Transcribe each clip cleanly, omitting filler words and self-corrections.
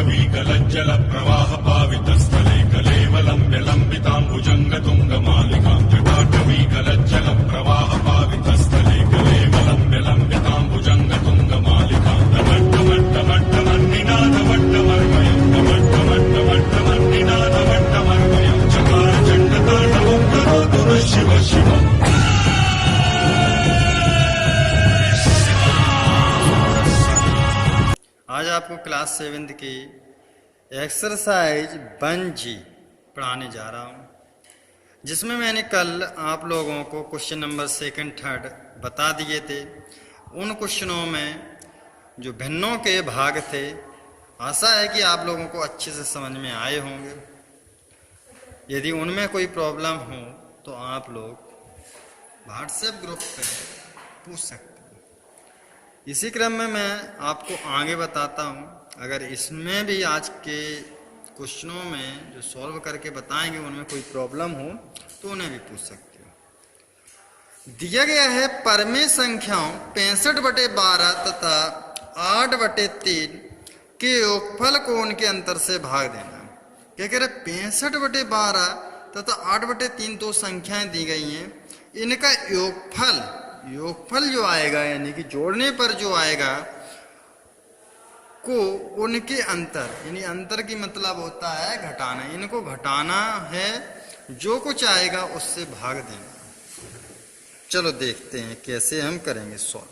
जटाटवीकलज्जल प्रवाह पावितस्थले कलेवलम्ब्य लम्बिताम्बुजङ्गतुङ्गमालिकां जटाटवीकलज्जल प्रवाह पावितस्थले कलेवलम्ब्य लम्बिताम्बुजङ्गतुङ्गमालिकां टमट्टमट्टमट्टमन्निनादवट्टमर्मयं टमट्टमट्टमट्टमन्निनादवट्टमर्मयं चकार चण्डताण्डवं करोतु नः शिव शिव। आज आपको क्लास 7 की एक्सरसाइज 1G पढ़ाने जा रहा हूँ, जिसमें मैंने कल आप लोगों को क्वेश्चन नंबर 2, 3 बता दिए थे। उन क्वेश्चनों में जो भिन्नों के भाग थे, आशा है कि आप लोगों को अच्छे से समझ में आए होंगे। यदि उनमें कोई प्रॉब्लम हो तो आप लोग व्हाट्सएप ग्रुप पे पूछ सकते हैं। इसी क्रम में मैं आपको आगे बताता हूँ। अगर इसमें भी आज के क्वेश्चनों में जो सॉल्व करके बताएंगे उनमें कोई प्रॉब्लम हो तो उन्हें भी पूछ सकते हो। दिया गया है परमेय संख्याओं 65/12 तथा 8/3 के योगफल को उनके अंतर से भाग देना। क्या कह रहे, 65/12 तथा 8/3 दो संख्याएं दी गई हैं, इनका योगफल जो आएगा यानी कि जोड़ने पर जो आएगा को उनके अंतर, यानी अंतर की मतलब होता है घटाना, इनको घटाना है, जो कुछ आएगा उससे भाग देना। चलो देखते हैं कैसे हम करेंगे सॉल्व।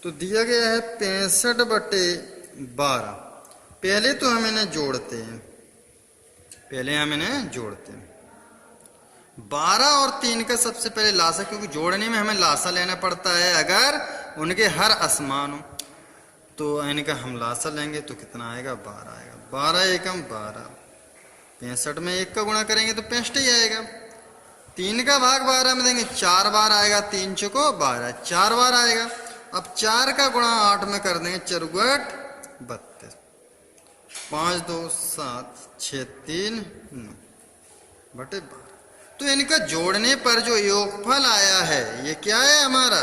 तो दिया गया है 65/12। पहले तो हम इन्हें जोड़ते हैं, 12 और 3 का सबसे पहले लासा, क्योंकि जोड़ने में हमें लासा लेना पड़ता है अगर उनके हर असमान हो। तो इनका हम लासा लेंगे तो कितना आएगा, 12 आएगा। 12 एकम 12, 65 में 1 का गुणा करेंगे तो 65 ही आएगा। 3 का भाग 12 में देंगे, 4 बार आएगा, 3 चौको 12, 4 बार आएगा। अब 4 का गुणा 8 में कर देंगे, 4 गुट 32, 5 2 7, 6 3 9 बटे 12। तो इनका जोड़ने पर जो योगफल आया है, ये क्या है, हमारा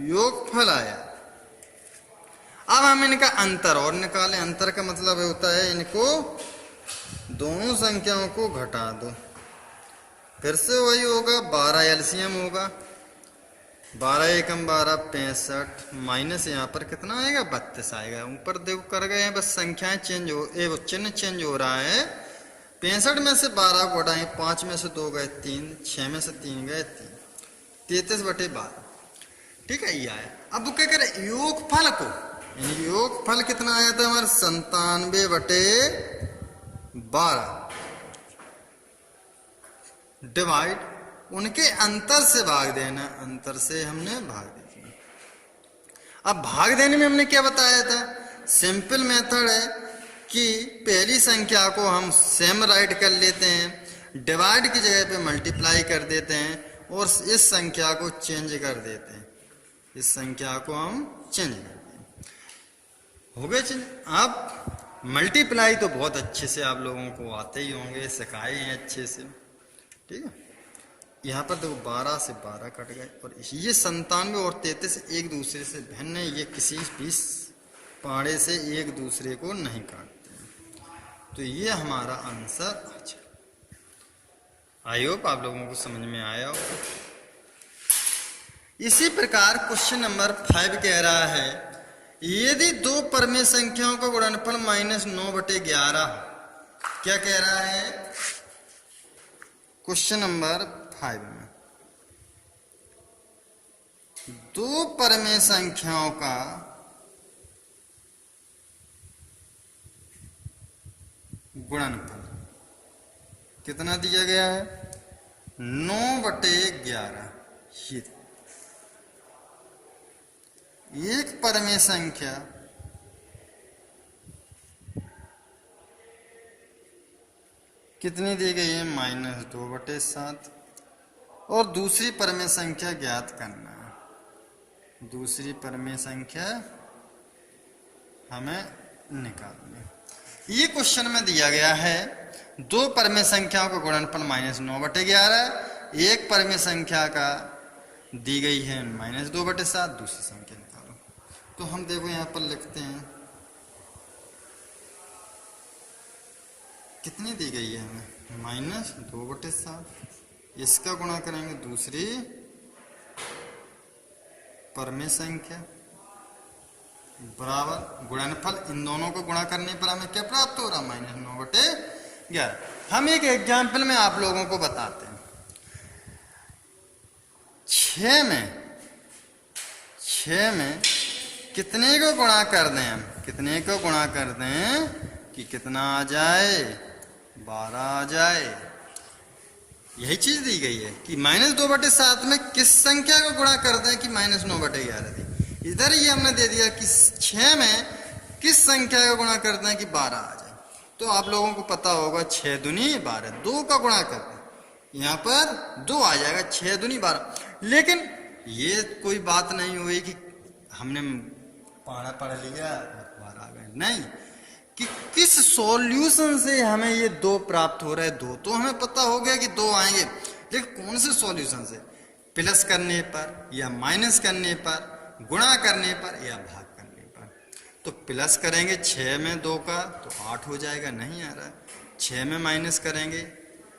योगफल आया। अब हम इनका अंतर और निकालें। अंतर का मतलब होता है इनको दोनों संख्याओं को घटा दो। फिर से वही होगा, 12 एलसीएम होगा, 12 एकम 12, 65 माइनस यहाँ पर कितना आएगा, 32 आएगा। ऊपर देखो कर गए हैं, बस संख्याएं चेंज हो, चिन्ह चेंज हो रहा है। 65 में से 12 को हटाएं, 5 में से 2 गए 3, 6 में से 3 गए 3, 33/12। ठीक है, ये आया। अब वो क्या करे, योगफल को, योगफल कितना आया था हमारा, 97/12 डिवाइड उनके अंतर से भाग देना। अंतर से हमने भाग दिया। अब भाग देने में हमने क्या बताया था, सिंपल मेथड है कि पहली संख्या को हम सेम राइट कर लेते हैं, डिवाइड की जगह पे मल्टीप्लाई कर देते हैं और इस संख्या को चेंज कर देते हैं। इस संख्या को हम चेंज कर देते हैं, हो गए चेंज। अब मल्टीप्लाई तो बहुत अच्छे से आप लोगों को आते ही होंगे, सिखाए हैं अच्छे से। ठीक है, यहाँ पर देखो 12 से 12 कट गए और ये 97 और 33 एक दूसरे से भिन्न है, ये किसी भी पाड़े से एक दूसरे को नहीं काटते हैं। तो ये हमारा आंसर अच्छा। आई होप आप लोगों को समझ में आया हो। इसी प्रकार क्वेश्चन नंबर 5 कह रहा है, यदि दो परमेय संख्याओं का गुणनफल -9/11, क्या कह रहा है क्वेश्चन नंबर 5 में, दो परमेय संख्याओं का गुणनफल कितना दिया गया है, 9/11। एक परमेय संख्या कितनी दी गई है, -2/7 और दूसरी परमेय संख्या ज्ञात करना है। दूसरी परमेय संख्या हमें निकालनी है। ये क्वेश्चन में दिया गया है, दो परमेय संख्याओं का गुणनफल -9/11, एक परमेय संख्या का दी गई है -2/7, दूसरी संख्या निकालो। तो हम देखो यहाँ पर लिखते हैं कितनी दी गई है हमें, -2/7। इसका गुणा करेंगे दूसरी परमेय संख्या बराबर गुणनफल, इन दोनों को गुणा करने पर हमें क्या प्राप्त हो रहा, -9/11। हम एक एग्जाम्पल में आप लोगों को बताते हैं। 6 में कितने को गुणा कर दें हम, कितने को गुणा कर दें कि कितना आ जाए, 12 आ जाए। यही चीज दी गई है कि -2/7 में किस संख्या को गुणा कर दें कि -9/11 दी। इधर ये हमने दे दिया कि 6 में किस संख्या को गुणा कर दें कि 12 आ जाए। तो आप लोगों को पता होगा 6 दूनी 12, 2 का गुणा कर दें, यहाँ पर 2 आ जाएगा, 6 दूनी 12। लेकिन ये कोई बात नहीं हुई कि हमने पढ़ लिया 12 आ गए, नहीं, कि किस सॉल्यूशन से हमें ये 2 प्राप्त हो रहा है। 2 तो हमें पता हो गया कि 2 आएंगे, लेकिन कौन से सॉल्यूशन से, प्लस करने पर या माइनस करने पर, गुणा करने पर या भाग करने पर। तो प्लस करेंगे 6 में 2 का तो 8 हो जाएगा, नहीं आ रहा। 6 में माइनस करेंगे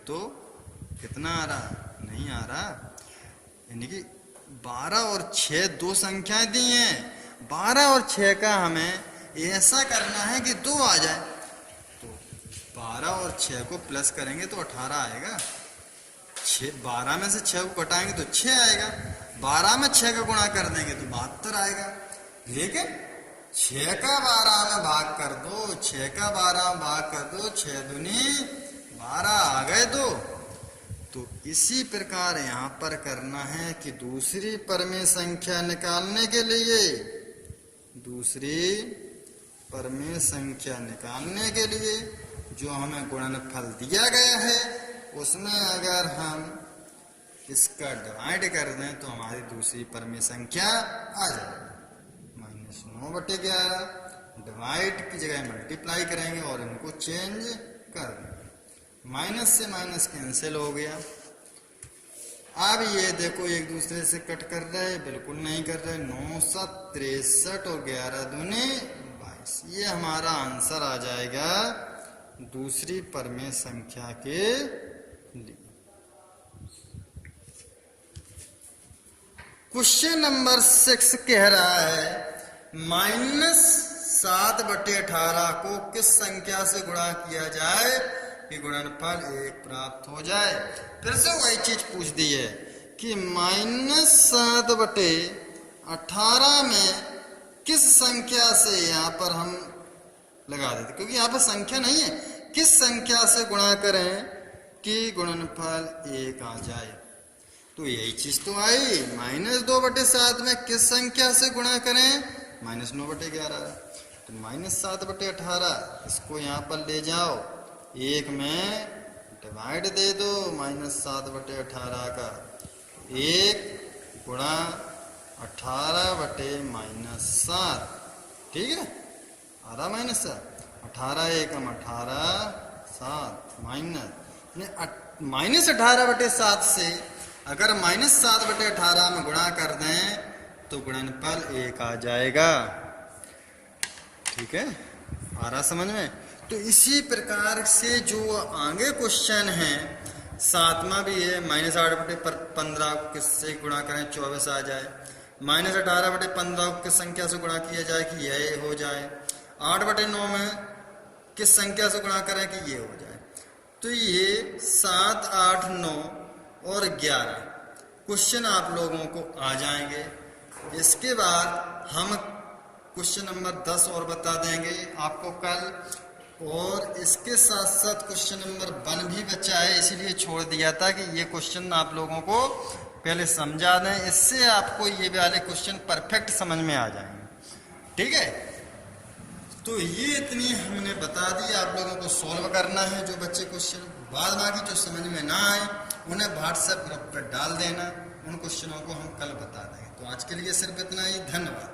तो कितना आ रहा, नहीं आ रहा। यानी कि 12 और 6 दो संख्याएं दी हैं, 12 और 6 का हमें ऐसा करना है कि 2 आ जाए। तो 12 और 6 को प्लस करेंगे तो 18 आएगा, 12 में से 6 को घटाएंगे तो 6 आएगा, 12 में 6 का गुणा कर देंगे तो 72 आएगा। लेकिन 6 का 12 में भाग कर दो, 6 का 12 में भाग कर दो, 6 दूनी 12 आ गए 2। तो इसी प्रकार यहाँ पर करना है कि दूसरी परमेय संख्या निकालने के लिए, दूसरी परमेय संख्या निकालने के लिए जो हमें गुणनफल दिया गया है उसमें अगर हम इसका डिवाइड कर दें तो हमारी दूसरी परमेय संख्या आ जाएगी, -9/11। डिवाइड की जगह मल्टीप्लाई करेंगे और इनको चेंज कर देंगे, माइनस से माइनस कैंसिल हो गया। अब ये देखो एक दूसरे से कट कर रहे, बिल्कुल नहीं कर रहे। 9 7 63 और 11 दूनी 22। ये हमारा आंसर आ जाएगा दूसरी परमेय संख्या के लिए। क्वेश्चन नंबर 6 कह रहा है -7/18 को किस संख्या से गुणा किया जाए कि गुणनफल 1 प्राप्त हो जाए। फिर से वही चीज पूछ दी है कि -7/18 में किस संख्या से, यहाँ पर हम लगा देते क्योंकि यहाँ पर संख्या नहीं है, किस संख्या से गुणा करें कि गुणनफल 1 आ जाए। तो यही चीज तो आई, -2/7 में किस संख्या से गुणा करें, -9/11। तो -7/18 इसको यहाँ पर ले जाओ, 1 में डिवाइड दे दो, -7/18 का 1 गुणा 18/-7, ठीक है, आधा -7, 18 एकम 18 7 -18/7 से अगर -7/18 में गुणा कर दें तो गुणनफल 1 आ जाएगा। ठीक है, आ रहा समझ में। तो इसी प्रकार से जो आगे क्वेश्चन है 7वां भी है, -8/15 को किससे गुणा करें 24 आ जाए, -18/15 को किस संख्या से गुणा किया जाए कि यह हो जाए, 8/9 में किस संख्या से गुणा करें कि ये हो जाए। तो ये 7 8 9 और 11 क्वेश्चन आप लोगों को आ जाएंगे। इसके बाद हम क्वेश्चन नंबर 10 और बता देंगे आपको कल, और इसके साथ साथ क्वेश्चन नंबर 1 भी बचा है, इसीलिए छोड़ दिया था कि ये क्वेश्चन आप लोगों को पहले समझा दें, इससे आपको ये वाले क्वेश्चन परफेक्ट समझ में आ जाएंगे। ठीक है, तो ये इतनी हमने बता दी, आप लोगों को सॉल्व करना है जो बच्चे क्वेश्चन, बाद बाकी जो समझ में ना आए उन्हें व्हाट्सएप ग्रुप पर डाल देना, उन क्वेश्चनों को हम कल बता देंगे। तो आज के लिए सिर्फ इतना ही, धन्यवाद।